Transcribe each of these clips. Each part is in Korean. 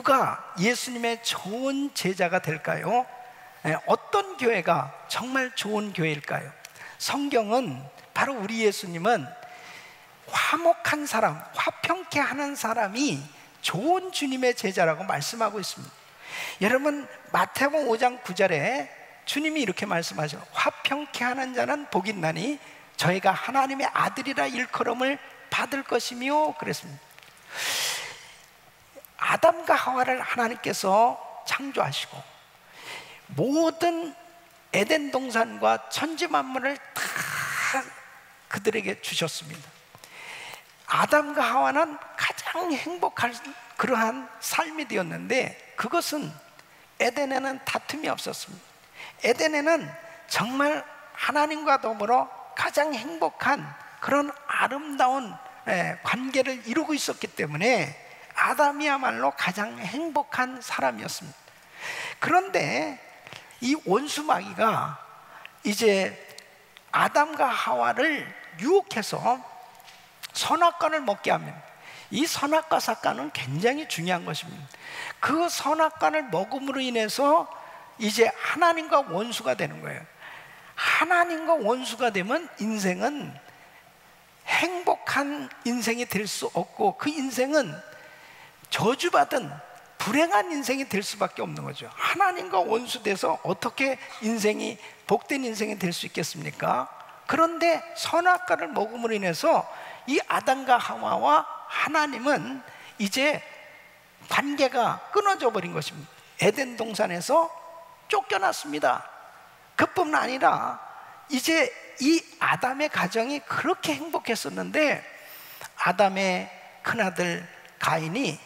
누가 예수님의 좋은 제자가 될까요? 어떤 교회가 정말 좋은 교회일까요? 성경은 바로 우리 예수님은 화목한 사람, 화평케 하는 사람이 좋은 주님의 제자라고 말씀하고 있습니다. 여러분, 마태복음 5장 9절에 주님이 이렇게 말씀하죠. 화평케 하는 자는 복이 있나니 저희가 하나님의 아들이라 일컬음을 받을 것이며 그랬습니다. 아담과 하와를 하나님께서 창조하시고 모든 에덴 동산과 천지 만물을 다 그들에게 주셨습니다. 아담과 하와는 가장 행복한 그러한 삶이 되었는데, 그것은 에덴에는 다툼이 없었습니다. 에덴에는 정말 하나님과 더불어 가장 행복한 그런 아름다운 관계를 이루고 있었기 때문에 아담이야말로 가장 행복한 사람이었습니다. 그런데 이 원수마귀가 이제 아담과 하와를 유혹해서 선악과를 먹게 하면, 이 선악과 사과는 굉장히 중요한 것입니다. 그 선악과를 먹음으로 인해서 이제 하나님과 원수가 되는 거예요. 하나님과 원수가 되면 인생은 행복한 인생이 될 수 없고, 그 인생은 저주받은 불행한 인생이 될 수밖에 없는 거죠. 하나님과 원수돼서 어떻게 인생이 복된 인생이 될 수 있겠습니까? 그런데 선악과를 먹음으로 인해서 이 아담과 하와와 하나님은 이제 관계가 끊어져 버린 것입니다. 에덴 동산에서 쫓겨났습니다. 그뿐만 아니라 이제 이 아담의 가정이 그렇게 행복했었는데, 아담의 큰아들 가인이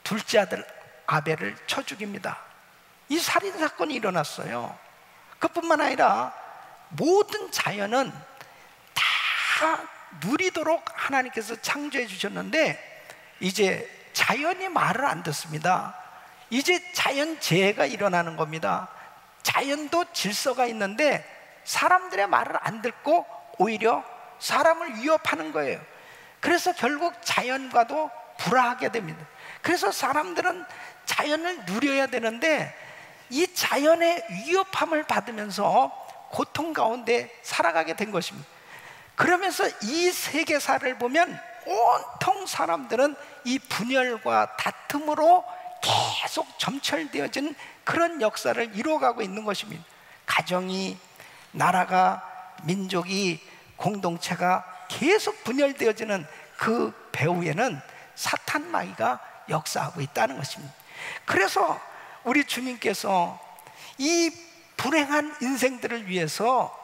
둘째 아들 아벨을 쳐 죽입니다. 이 살인사건이 일어났어요. 그뿐만 아니라 모든 자연은 다 누리도록 하나님께서 창조해 주셨는데, 이제 자연이 말을 안 듣습니다. 이제 자연재해가 일어나는 겁니다. 자연도 질서가 있는데 사람들의 말을 안 듣고 오히려 사람을 위협하는 거예요. 그래서 결국 자연과도 불화하게 됩니다. 그래서 사람들은 자연을 누려야 되는데 이 자연의 위협함을 받으면서 고통 가운데 살아가게 된 것입니다. 그러면서 이 세계사를 보면 온통 사람들은 이 분열과 다툼으로 계속 점철되어진 그런 역사를 이루어가고 있는 것입니다. 가정이, 나라가, 민족이, 공동체가 계속 분열되어지는 그 배후에는 사탄 마귀가 역사하고 있다는 것입니다. 그래서 우리 주님께서 이 불행한 인생들을 위해서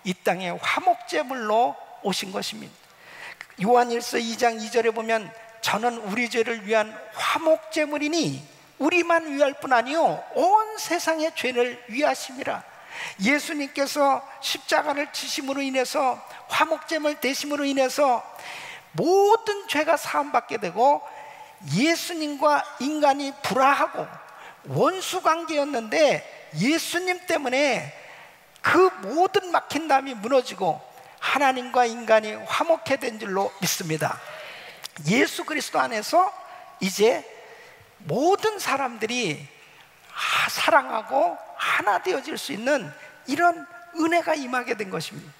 이 땅에 화목제물로 오신 것입니다. 요한일서 2장 2절에 보면 저는 우리 죄를 위한 화목제물이니 우리만 위할 뿐 아니요 온 세상의 죄를 위하심이라. 예수님께서 십자가를 지심으로 인해서, 화목제물 되심으로 인해서 모든 죄가 사함받게 되고, 예수님과 인간이 불화하고 원수관계였는데 예수님 때문에 그 모든 막힌 담이 무너지고 하나님과 인간이 화목해 된 줄로 믿습니다. 예수 그리스도 안에서 이제 모든 사람들이 사랑하고 하나 되어질 수 있는 이런 은혜가 임하게 된 것입니다.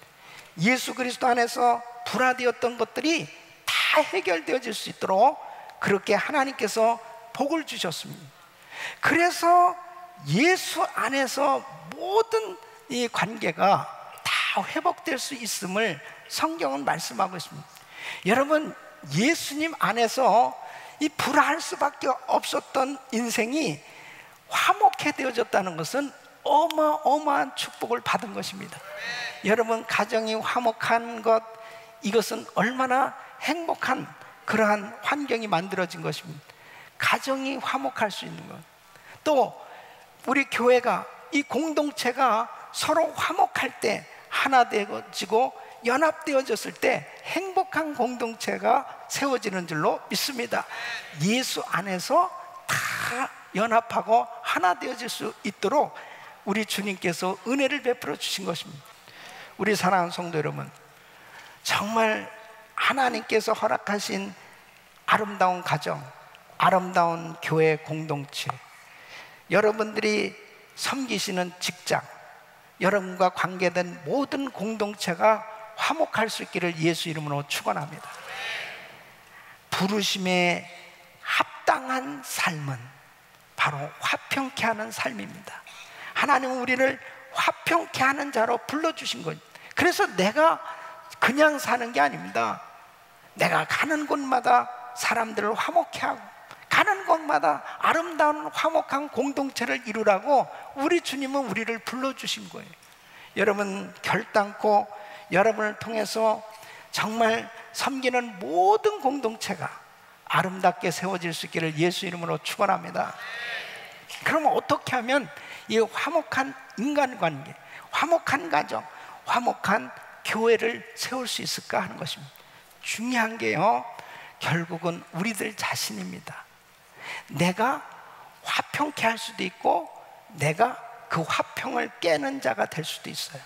예수 그리스도 안에서 불화되었던 것들이 다 해결되어질 수 있도록 그렇게 하나님께서 복을 주셨습니다. 그래서 예수 안에서 모든 이 관계가 다 회복될 수 있음을 성경은 말씀하고 있습니다. 여러분, 예수님 안에서 이 불화할 수밖에 없었던 인생이 화목해 되어졌다는 것은 어마어마한 축복을 받은 것입니다. 여러분, 가정이 화목한 것, 이것은 얼마나 행복한 그러한 환경이 만들어진 것입니다. 가정이 화목할 수 있는 것, 또 우리 교회가, 이 공동체가 서로 화목할 때, 하나 되어지고 연합되어졌을 때 행복한 공동체가 세워지는 줄로 믿습니다. 예수 안에서 다 연합하고 하나 되어질 수 있도록 우리 주님께서 은혜를 베풀어 주신 것입니다. 우리 사랑하는 성도 여러분, 정말 하나님께서 허락하신 아름다운 가정, 아름다운 교회 공동체, 여러분들이 섬기시는 직장, 여러분과 관계된 모든 공동체가 화목할 수 있기를 예수 이름으로 축원합니다. 부르심에 합당한 삶은 바로 화평케 하는 삶입니다. 하나님은 우리를 화평케 하는 자로 불러주신 거예요. 그래서 내가 그냥 사는 게 아닙니다. 내가 가는 곳마다 사람들을 화목케 하고, 가는 곳마다 아름다운 화목한 공동체를 이루라고 우리 주님은 우리를 불러주신 거예요. 여러분 결단코 여러분을 통해서 정말 섬기는 모든 공동체가 아름답게 세워질 수 있기를 예수 이름으로 축원합니다. 그러면 어떻게 하면 이 화목한 인간관계, 화목한 가정, 화목한 교회를 세울 수 있을까 하는 것입니다. 중요한 게요, 결국은 우리들 자신입니다. 내가 화평케 할 수도 있고 내가 그 화평을 깨는 자가 될 수도 있어요.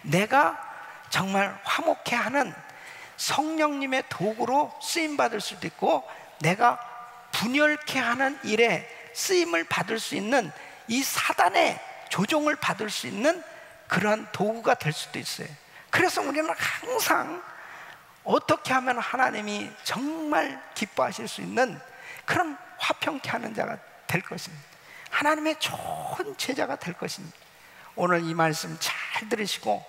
내가 정말 화목케 하는 성령님의 도구로 쓰임받을 수도 있고, 내가 분열케 하는 일에 쓰임을 받을 수 있는, 이 사단의 조종을 받을 수 있는 그러한 도구가 될 수도 있어요. 그래서 우리는 항상 어떻게 하면 하나님이 정말 기뻐하실 수 있는 그런 화평케 하는 자가 될 것입니다. 하나님의 좋은 제자가 될 것입니다. 오늘 이 말씀 잘 들으시고,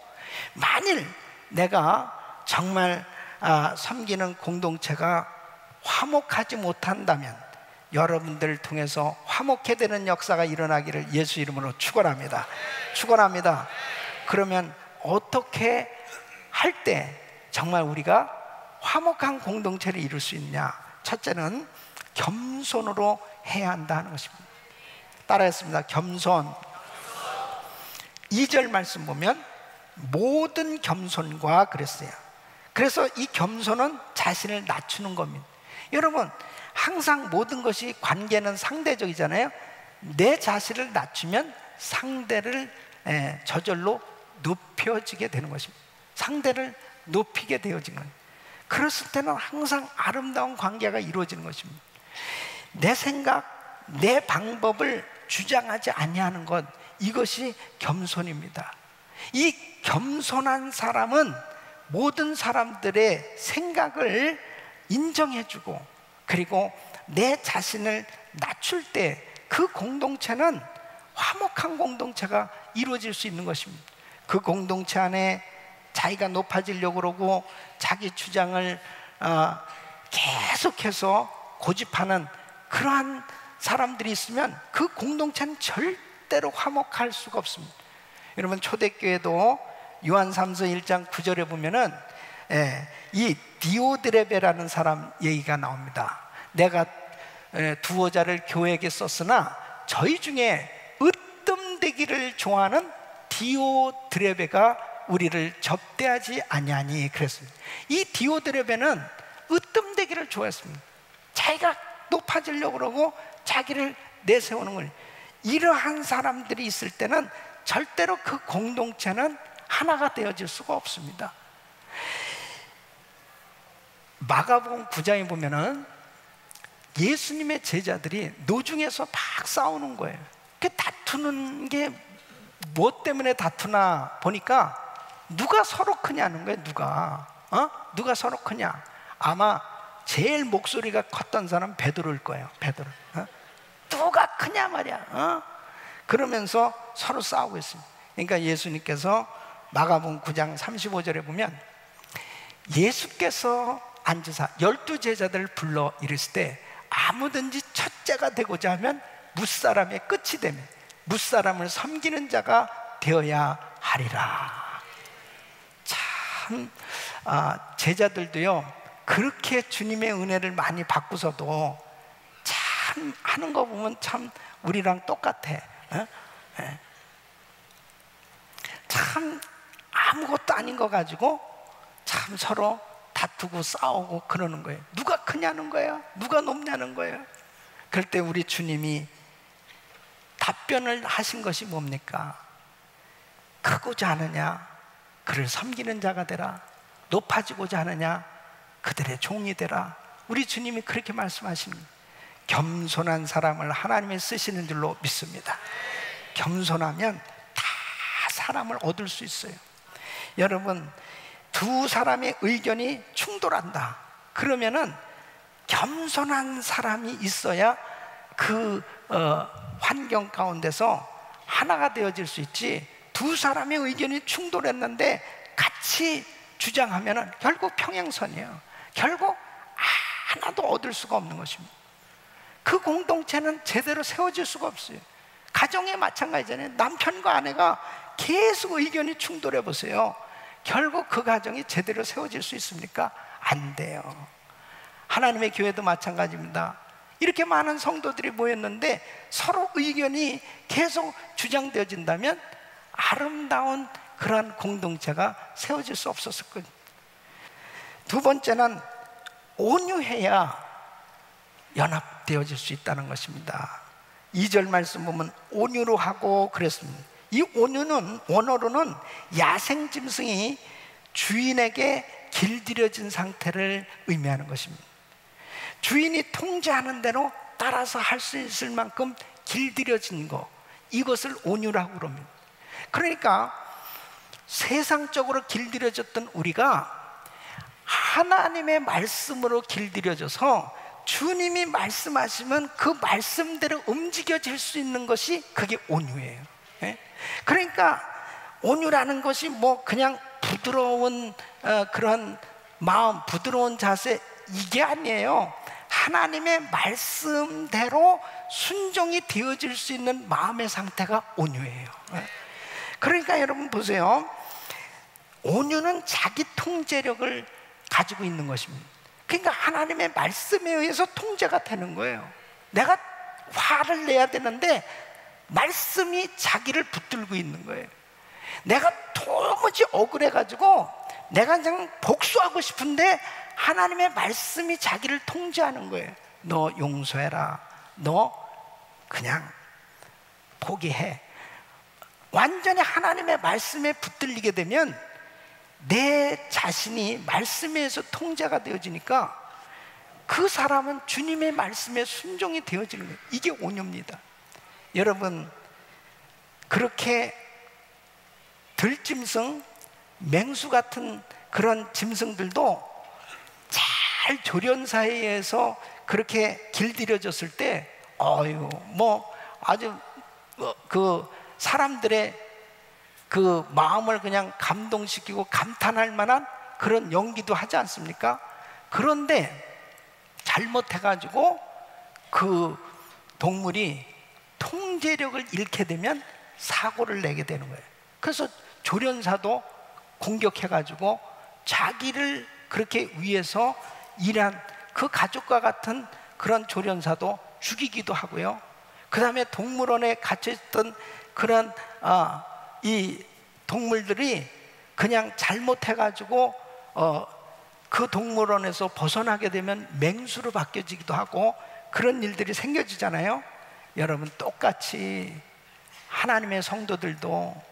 만일 내가 정말 섬기는 공동체가 화목하지 못한다면 여러분들을 통해서 화목해 되는 역사가 일어나기를 예수 이름으로 축원합니다. 축원합니다. 그러면 어떻게 할 때 정말 우리가 화목한 공동체를 이룰 수 있냐? 첫째는 겸손으로 해야 한다는 것입니다. 따라했습니다. 겸손. 2절 말씀 보면 모든 겸손과 그랬어요. 그래서 이 겸손은 자신을 낮추는 겁니다. 여러분, 항상 모든 것이 관계는 상대적이잖아요. 내 자신을 낮추면 상대를 저절로 높여지게 되는 것입니다. 상대를 높이게 되어지는 거예요. 그랬을 때는 항상 아름다운 관계가 이루어지는 것입니다. 내 생각, 내 방법을 주장하지 아니하는 것, 이것이 겸손입니다. 이 겸손한 사람은 모든 사람들의 생각을 인정해주고, 그리고 내 자신을 낮출 때 그 공동체는 화목한 공동체가 이루어질 수 있는 것입니다. 그 공동체 안에 자기가 높아지려고 그러고 자기 주장을 계속해서 고집하는 그러한 사람들이 있으면 그 공동체는 절대로 화목할 수가 없습니다. 여러분, 초대교회도 요한 3서 1장 9절에 보면은 이 디오드레베라는 사람 얘기가 나옵니다. 내가 두어자를 교회에게 썼으나 저희 중에 으뜸되기를 좋아하는 디오드레베가 우리를 접대하지 아니하니 그랬습니다. 이 디오드레베는 으뜸되기를 좋아했습니다. 자기가 높아지려고 그러고 자기를 내세우는 걸. 이러한 사람들이 있을 때는 절대로 그 공동체는 하나가 되어질 수가 없습니다. 마가복음 9장에 보면은 예수님의 제자들이 노중에서 막 싸우는 거예요. 그 다투는 게 뭐 때문에 다투나 보니까 누가 서로 크냐는 거예요. 누가 서로 크냐. 아마 제일 목소리가 컸던 사람 베드로일 거예요. 베드로. 누가 크냐 말이야. 그러면서 서로 싸우고 있습니다. 그러니까 예수님께서 마가복음 9장 35절에 보면 예수께서 앉으사 12제자들을 불러 이르실 때 아무든지 첫째가 되고자 하면 무사람의 끝이 되며 무사람을 섬기는 자가 되어야 하리라. 참 제자들도요, 그렇게 주님의 은혜를 많이 받고서도 참 하는 거 보면 참 우리랑 똑같아. 참 아무것도 아닌 거 가지고 참 서로 다투고 싸우고 그러는 거예요. 누가 크냐는 거예요. 누가 높냐는 거예요. 그럴 때 우리 주님이 답변을 하신 것이 뭡니까? 크고자 하느냐 그를 섬기는 자가 되라. 높아지고자 하느냐 그들의 종이 되라. 우리 주님이 그렇게 말씀하십니다. 겸손한 사람을 하나님이 쓰시는 줄로 믿습니다. 겸손하면 다 사람을 얻을 수 있어요. 여러분, 두 사람의 의견이 충돌한다 그러면은 겸손한 사람이 있어야 그 환경 가운데서 하나가 되어질 수 있지, 두 사람의 의견이 충돌했는데 같이 주장하면은 결국 평행선이에요. 결국 하나도 얻을 수가 없는 것입니다. 그 공동체는 제대로 세워질 수가 없어요. 가정에 마찬가지잖아요. 남편과 아내가 계속 의견이 충돌해 보세요. 결국 그 가정이 제대로 세워질 수 있습니까? 안 돼요. 하나님의 교회도 마찬가지입니다. 이렇게 많은 성도들이 모였는데 서로 의견이 계속 주장되어진다면 아름다운 그러한 공동체가 세워질 수 없었을 거예요. 두 번째는 온유해야 연합되어질 수 있다는 것입니다. 2절 말씀 보면 온유로 하고 그랬습니다. 이 온유는 원어로는 야생짐승이 주인에게 길들여진 상태를 의미하는 것입니다. 주인이 통제하는 대로 따라서 할 수 있을 만큼 길들여진 것, 이것을 온유라고 그럽니다. 그러니까 세상적으로 길들여졌던 우리가 하나님의 말씀으로 길들여져서 주님이 말씀하시면 그 말씀대로 움직여질 수 있는 것이 그게 온유예요. 그러니까 온유라는 것이 뭐 그냥 부드러운 그런 마음, 부드러운 자세, 이게 아니에요. 하나님의 말씀대로 순종이 되어질 수 있는 마음의 상태가 온유예요. 그러니까 여러분 보세요. 온유는 자기 통제력을 가지고 있는 것입니다. 그러니까 하나님의 말씀에 의해서 통제가 되는 거예요. 내가 화를 내야 되는데 말씀이 자기를 붙들고 있는 거예요. 내가 도무지 억울해가지고 내가 그냥 복수하고 싶은데 하나님의 말씀이 자기를 통제하는 거예요. 너 용서해라, 너 그냥 포기해. 완전히 하나님의 말씀에 붙들리게 되면 내 자신이 말씀에 의해서 통제가 되어지니까 그 사람은 주님의 말씀에 순종이 되어지는 거예요. 이게 온유입니다. 여러분, 그렇게 들짐승, 맹수 같은 그런 짐승들도 잘 조련사에 의해서 그렇게 길들여졌을 때 뭐 아주 그 사람들의 그 마음을 그냥 감동시키고 감탄할 만한 그런 연기도 하지 않습니까? 그런데 잘못해가지고 그 동물이 통제력을 잃게 되면 사고를 내게 되는 거예요. 그래서 조련사도 공격해가지고 자기를 그렇게 위해서 일한 그 가족과 같은 그런 조련사도 죽이기도 하고요. 그 다음에 동물원에 갇혀있던 그런 이 동물들이 그냥 잘못해가지고 그 동물원에서 벗어나게 되면 맹수로 바뀌어지기도 하고 그런 일들이 생겨지잖아요. 여러분, 똑같이 하나님의 성도들도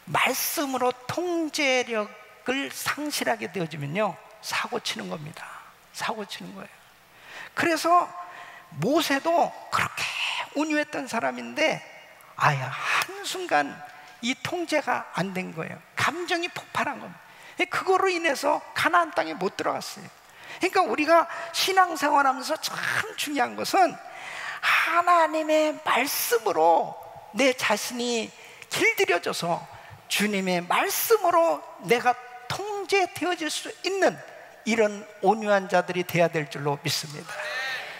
말씀으로 통제력을 상실하게 되어지면요, 사고 치는 겁니다. 사고 치는 거예요. 그래서 모세도 그렇게 온유했던 사람인데 한순간 이 통제가 안 된 거예요. 감정이 폭발한 겁니다. 그거로 인해서 가나안 땅에 못 들어갔어요. 그러니까 우리가 신앙생활하면서 참 중요한 것은 하나님의 말씀으로 내 자신이 길들여져서 주님의 말씀으로 내가 통제되어질 수 있는 이런 온유한 자들이 되어야 될 줄로 믿습니다.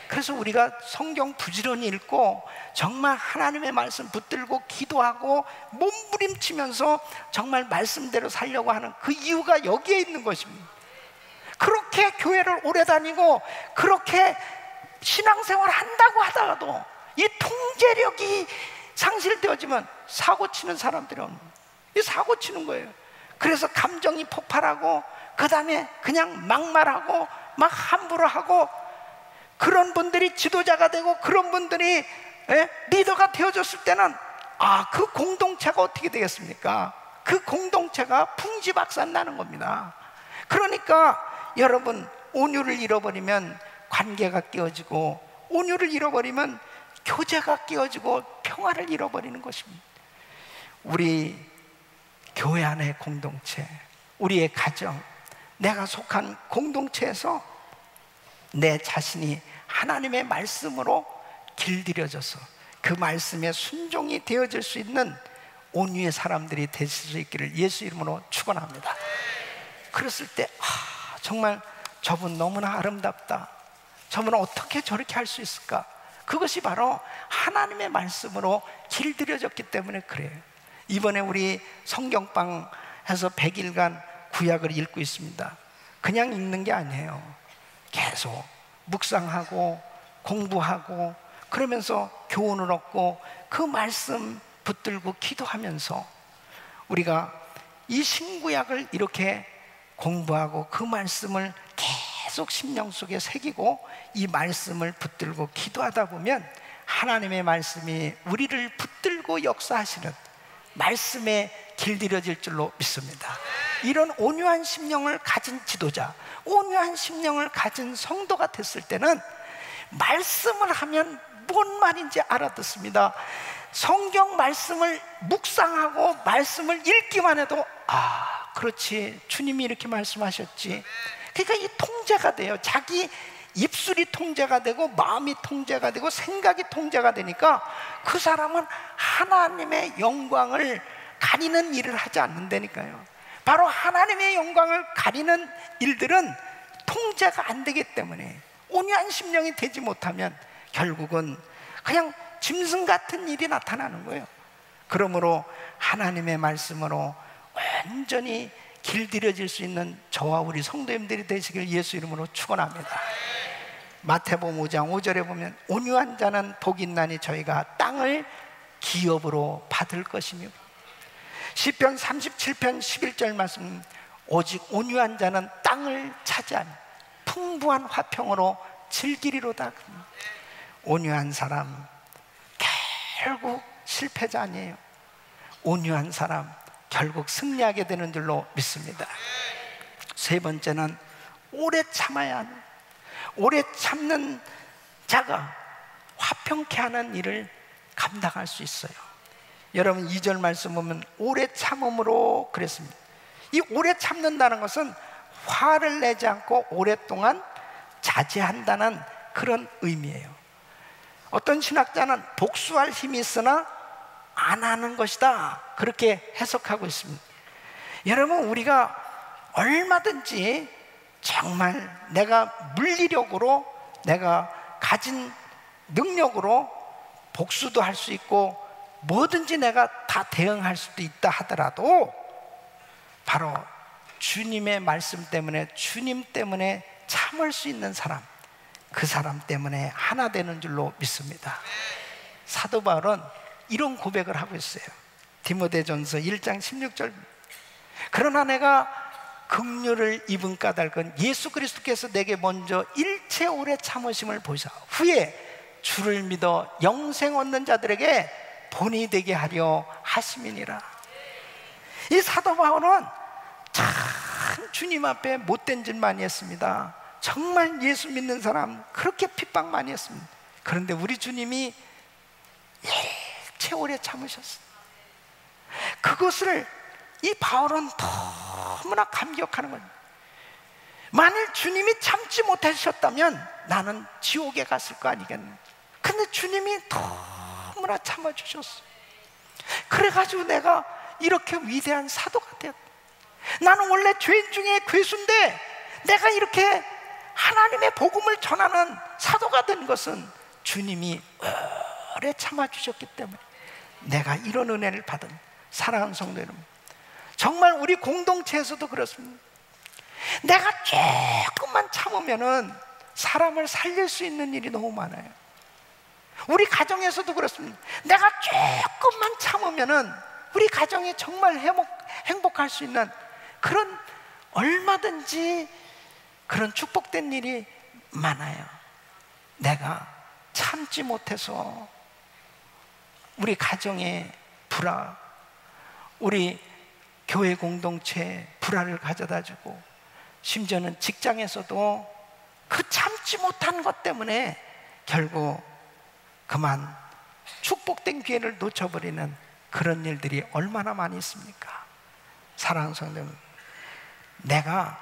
그래서 우리가 성경 부지런히 읽고 정말 하나님의 말씀 붙들고 기도하고 몸부림치면서 정말 말씀대로 살려고 하는 그 이유가 여기에 있는 것입니다. 그렇게 교회를 오래 다니고 그렇게 신앙생활 한다고 하다가도 이 통제력이 상실되어지면 사고 치는 사람들이 오는 거예요. 이 사고 치는 거예요. 그래서 감정이 폭발하고 그 다음에 그냥 막말하고 막 함부로 하고, 그런 분들이 지도자가 되고 그런 분들이 리더가 되어졌을 때는 그 공동체가 어떻게 되겠습니까? 그 공동체가 풍지박산 나는 겁니다. 그러니까 여러분, 온유를 잃어버리면 관계가 깨어지고 온유를 잃어버리면 교제가 깨어지고 평화를 잃어버리는 것입니다. 우리 교회 안의 공동체, 우리의 가정, 내가 속한 공동체에서 내 자신이 하나님의 말씀으로 길들여져서 그 말씀에 순종이 되어질 수 있는 온유의 사람들이 되실 수 있기를 예수 이름으로 축원합니다. 그랬을 때 정말 저분 너무나 아름답다, 저분은 어떻게 저렇게 할 수 있을까? 그것이 바로 하나님의 말씀으로 길들여졌기 때문에 그래요. 이번에 우리 성경방에서 100일간 구약을 읽고 있습니다. 그냥 읽는 게 아니에요. 계속 묵상하고 공부하고 그러면서 교훈을 얻고 그 말씀 붙들고 기도하면서 우리가 이 신구약을 이렇게 공부하고 그 말씀을 계속 심령 속에 새기고 이 말씀을 붙들고 기도하다 보면 하나님의 말씀이 우리를 붙들고 역사하시는 말씀에 길들여질 줄로 믿습니다. 이런 온유한 심령을 가진 지도자, 온유한 심령을 가진 성도가 됐을 때는 말씀을 하면 뭔 말인지 알아듣습니다. 성경 말씀을 묵상하고 말씀을 읽기만 해도 그렇지, 주님이 이렇게 말씀하셨지. 그러니까 이 통제가 돼요. 자기 입술이 통제가 되고 마음이 통제가 되고 생각이 통제가 되니까 그 사람은 하나님의 영광을 가리는 일을 하지 않는다니까요. 바로 하나님의 영광을 가리는 일들은 통제가 안 되기 때문에 온유한 심령이 되지 못하면 결국은 그냥 짐승 같은 일이 나타나는 거예요. 그러므로 하나님의 말씀으로 완전히 길들여질 수 있는 저와 우리 성도님들이 되시길 예수 이름으로 축원합니다. 마태복음 5장 5절에 보면 온유한 자는 복이 있나니 저희가 땅을 기업으로 받을 것이며, 시편 37편 11절 말씀, 오직 온유한 자는 땅을 차지하며 풍부한 화평으로 즐기리로다. 온유한 사람 결국 실패자 아니에요. 온유한 사람 결국 승리하게 되는 줄로 믿습니다. 세 번째는 오래 참아야 하는, 오래 참는 자가 화평케 하는 일을 감당할 수 있어요. 여러분 2절 말씀 보면 오래 참음으로 그랬습니다. 이 오래 참는다는 것은 화를 내지 않고 오랫동안 자제한다는 그런 의미예요. 어떤 신학자는 복수할 힘이 있으나 안 하는 것이다, 그렇게 해석하고 있습니다. 여러분 우리가 얼마든지 정말 내가 물리력으로 내가 가진 능력으로 복수도 할 수 있고 뭐든지 내가 다 대응할 수도 있다 하더라도 바로 주님의 말씀 때문에, 주님 때문에 참을 수 있는 사람, 그 사람 때문에 하나 되는 줄로 믿습니다. 사도 바울은 이런 고백을 하고 있어요. 디모데전서 1장 16절, 그러나 내가 긍휼을 입은 까닭은 예수 그리스도께서 내게 먼저 일체 오래 참으심을 보사 후에 주를 믿어 영생 얻는 자들에게 본이 되게 하려 하심이니라. 이 사도 바울은 참 주님 앞에 못된 짓 많이 했습니다. 정말 예수 믿는 사람 그렇게 핍박 많이 했습니다. 그런데 우리 주님이 일체 오래 참으셨어요. 그것을 이 바울은 너무나 감격하는 거예요. 만일 주님이 참지 못하셨다면 나는 지옥에 갔을 거 아니겠네. 근데 주님이 너무나 참아주셨어. 그래가지고 내가 이렇게 위대한 사도가 되었다. 나는 원래 죄인 중에 괴수인데 내가 이렇게 하나님의 복음을 전하는 사도가 된 것은 주님이 오래 참아주셨기 때문에 내가 이런 은혜를 받은, 사랑하는 성도 여러분, 정말 우리 공동체에서도 그렇습니다. 내가 조금만 참으면은 사람을 살릴 수 있는 일이 너무 많아요. 우리 가정에서도 그렇습니다. 내가 조금만 참으면은 우리 가정이 정말 행복할 수 있는 그런, 얼마든지 그런 축복된 일이 많아요. 내가 참지 못해서 우리 가정에 불화, 우리 교회 공동체에 불화를 가져다 주고, 심지어는 직장에서도 그 참지 못한 것 때문에 결국 그만 축복된 기회를 놓쳐버리는 그런 일들이 얼마나 많이 있습니까? 사랑하는 성도님, 내가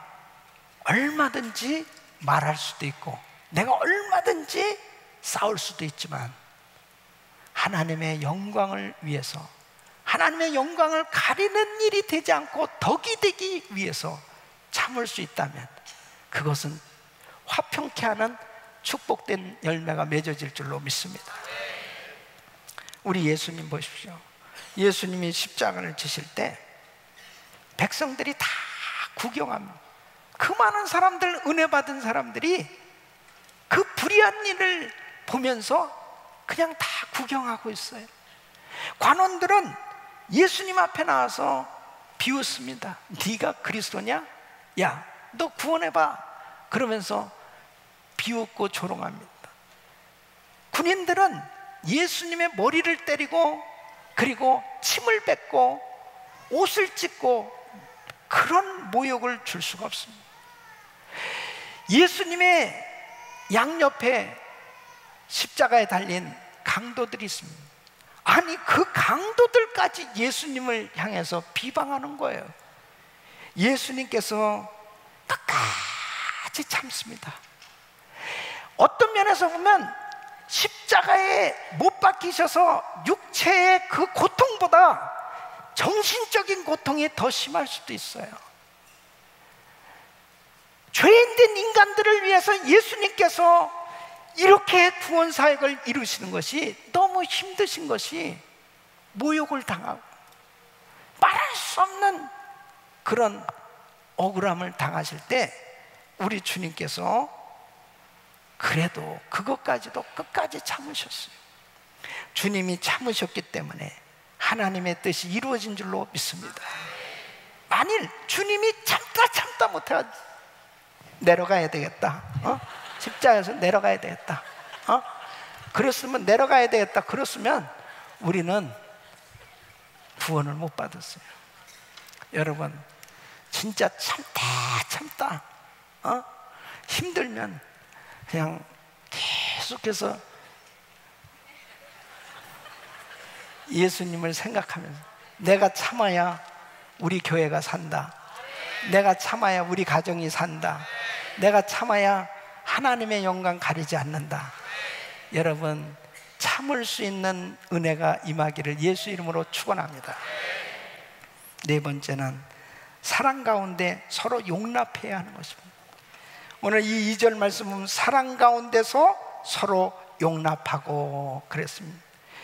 얼마든지 말할 수도 있고 내가 얼마든지 싸울 수도 있지만 하나님의 영광을 위해서, 하나님의 영광을 가리는 일이 되지 않고 덕이 되기 위해서 참을 수 있다면 그것은 화평케 하는 축복된 열매가 맺어질 줄로 믿습니다. 우리 예수님 보십시오. 예수님이 십자가를 지실 때 백성들이 다 구경합니다. 그 많은 사람들, 은혜 받은 사람들이 그 불의한 일을 보면서 그냥 다 구경하고 있어요. 관원들은 예수님 앞에 나와서 비웃습니다. 네가 그리스도냐? 야, 너 구원해봐. 그러면서 비웃고 조롱합니다. 군인들은 예수님의 머리를 때리고 그리고 침을 뱉고 옷을 찢고 그런 모욕을 줄 수가 없습니다. 예수님의 양옆에 십자가에 달린 강도들이 있습니다. 아니, 그 강도들까지 예수님을 향해서 비방하는 거예요. 예수님께서 끝까지 참습니다. 어떤 면에서 보면 십자가에 못 박히셔서 육체의 그 고통보다 정신적인 고통이 더 심할 수도 있어요. 죄인된 인간들을 위해서 예수님께서 이렇게 구원 사역을 이루시는 것이 너무 힘드신 것이, 모욕을 당하고 말할 수 없는 그런 억울함을 당하실 때 우리 주님께서 그래도 그것까지도 끝까지 참으셨어요. 주님이 참으셨기 때문에 하나님의 뜻이 이루어진 줄로 믿습니다. 만일 주님이 참다 못해가지고 내려가야 되겠다, 십자가에서 내려가야 되겠다, 그랬으면 내려가야 되겠다, 그랬으면 우리는 구원을 못 받았어요. 여러분, 진짜 참다 힘들면 그냥 계속해서 예수님을 생각하면서 내가 참아야 우리 교회가 산다, 내가 참아야 우리 가정이 산다, 내가 참아야 하나님의 영광 가리지 않는다. 여러분, 참을 수 있는 은혜가 임하기를 예수 이름으로 축원합니다. 네 번째는 사랑 가운데 서로 용납해야 하는 것입니다. 오늘 이 2절 말씀 보면 사랑 가운데서 서로 용납하고 그랬습니다.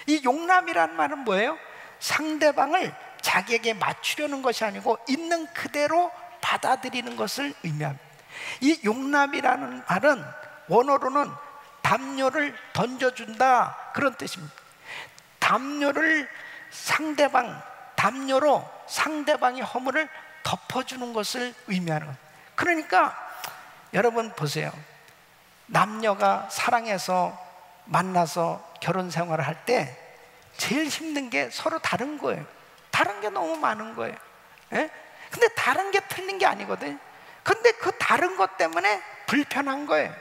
이 용납이라는 말은 뭐예요? 상대방을 자기에게 맞추려는 것이 아니고 있는 그대로 받아들이는 것을 의미합니다. 이 용납이라는 말은 원어로는 담요를 던져준다, 그런 뜻입니다. 담요로 상대방의 허물을 덮어주는 것을 의미하는 거예요. 그러니까 여러분 보세요. 남녀가 사랑해서 만나서 결혼 생활을 할 때 제일 힘든 게 서로 다른 거예요. 다른 게 너무 많은 거예요. 예? 근데 다른 게 틀린 게 아니거든요. 근데 그 다른 것 때문에 불편한 거예요.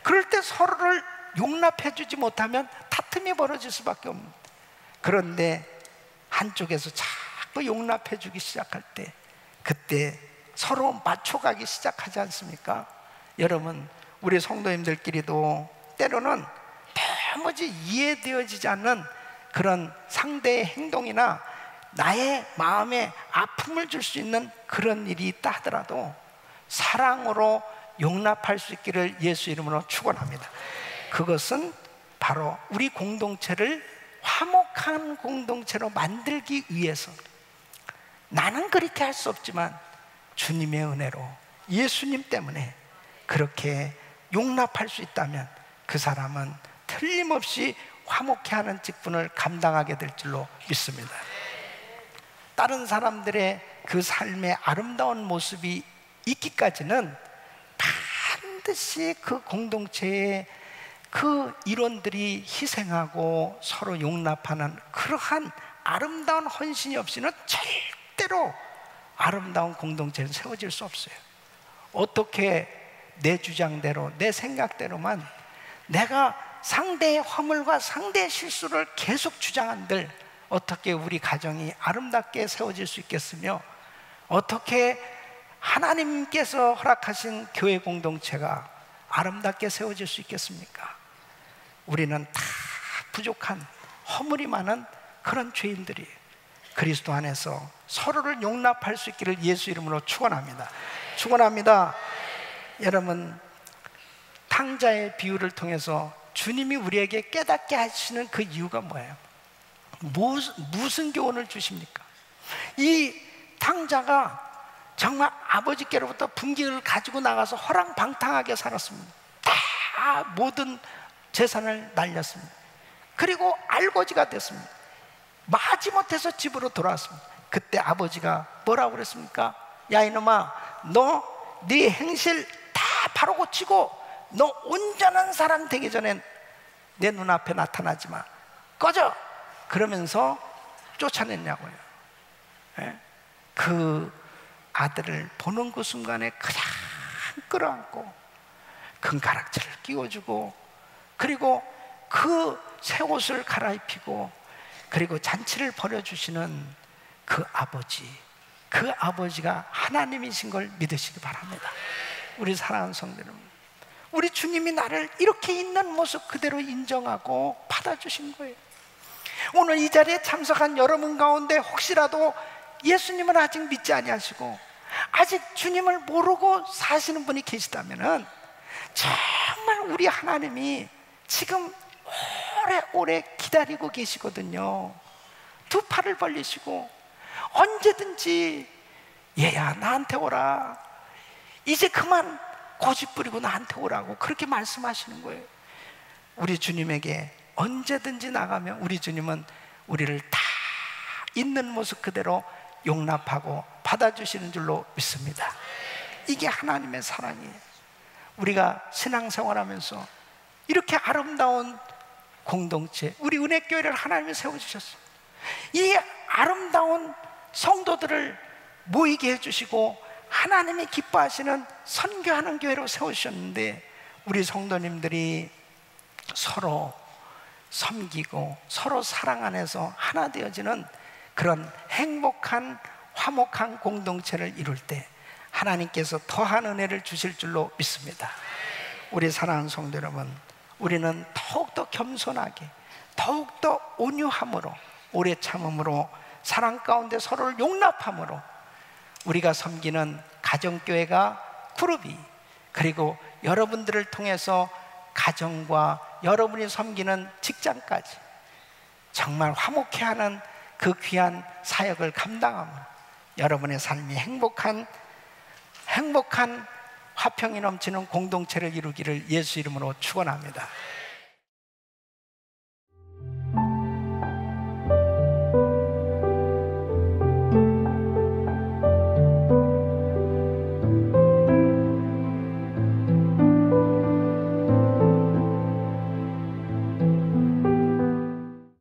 그럴 때 서로를 용납해 주지 못하면 다툼이 벌어질 수밖에 없습니다. 그런데 한쪽에서 자꾸 용납해 주기 시작할 때, 그때 서로 맞춰가기 시작하지 않습니까? 여러분, 우리 성도님들끼리도 때로는 도무지 이해되어지지 않는 그런 상대의 행동이나 나의 마음에 아픔을 줄 수 있는 그런 일이 있다 하더라도 사랑으로 용납할 수 있기를 예수 이름으로 축원합니다. 그것은 바로 우리 공동체를 화목한 공동체로 만들기 위해서, 나는 그렇게 할 수 없지만 주님의 은혜로 예수님 때문에 그렇게 용납할 수 있다면 그 사람은 틀림없이 화목해 하는 직분을 감당하게 될 줄로 믿습니다. 다른 사람들의 그 삶의 아름다운 모습이 있기까지는 반드시 그 공동체의 그 일원들이 희생하고 서로 용납하는 그러한 아름다운 헌신이 없이는 절대로 아름다운 공동체는 세워질 수 없어요. 어떻게 내 주장대로, 내 생각대로만 내가 상대의 허물과 상대의 실수를 계속 주장한들 어떻게 우리 가정이 아름답게 세워질 수 있겠으며, 어떻게 하나님께서 허락하신 교회 공동체가 아름답게 세워질 수 있겠습니까? 우리는 다 부족한 허물이 많은 그런 죄인들이 그리스도 안에서 서로를 용납할 수 있기를 예수 이름으로 축원합니다. 축원합니다. 여러분, 탕자의 비유를 통해서 주님이 우리에게 깨닫게 하시는 그 이유가 뭐예요? 무슨 교훈을 주십니까? 이 탕자가 정말 아버지께로부터 분깃을 가지고 나가서 허랑방탕하게 살았습니다. 다 모든 재산을 날렸습니다. 그리고 알거지가 됐습니다. 마지못해서 집으로 돌아왔습니다. 그때 아버지가 뭐라고 그랬습니까? 야 이놈아, 너 네 행실 다 바로 고치고 너 온전한 사람 되기 전에 내 눈앞에 나타나지 마, 꺼져! 그러면서 쫓아냈냐고요. 예? 그 아들을 보는 그 순간에 그냥 끌어안고 금가락지를 끼워주고, 그리고 그 새 옷을 갈아입히고, 그리고 잔치를 벌여주시는 그 아버지가 하나님이신 걸 믿으시기 바랍니다. 우리 사랑하는 성도 여러분, 우리 주님이 나를 이렇게 있는 모습 그대로 인정하고 받아주신 거예요. 오늘 이 자리에 참석한 여러분 가운데 혹시라도 예수님을 아직 믿지 아니하시고 아직 주님을 모르고 사시는 분이 계시다면, 정말 우리 하나님이 지금 오래오래 기다리고 계시거든요. 두 팔을 벌리시고 언제든지 얘야 나한테 오라, 이제 그만 고집 부리고 나한테 오라고 그렇게 말씀하시는 거예요. 우리 주님에게 언제든지 나가면 우리 주님은 우리를 다 있는 모습 그대로 용납하고 받아주시는 줄로 믿습니다. 이게 하나님의 사랑이에요. 우리가 신앙생활하면서 이렇게 아름다운 공동체, 우리 은혜교회를 하나님이 세워주셨어요. 이 아름다운 성도들을 모이게 해주시고 하나님이 기뻐하시는 선교하는 교회로 세우셨는데, 우리 성도님들이 서로 섬기고 서로 사랑 안에서 하나 되어지는 그런 행복한 화목한 공동체를 이룰 때 하나님께서 더한 은혜를 주실 줄로 믿습니다. 우리 사랑하는 성도 여러분, 우리는 더욱더 겸손하게, 더욱더 온유함으로, 오래 참음으로, 사랑 가운데 서로를 용납함으로 우리가 섬기는 가정교회가 그룹이, 그리고 여러분들을 통해서 가정과 여러분이 섬기는 직장까지 정말 화목해하는 그 귀한 사역을 감당함으로 여러분의 삶이 행복한 화평이 넘치는 공동체를 이루기를 예수 이름으로 축원합니다.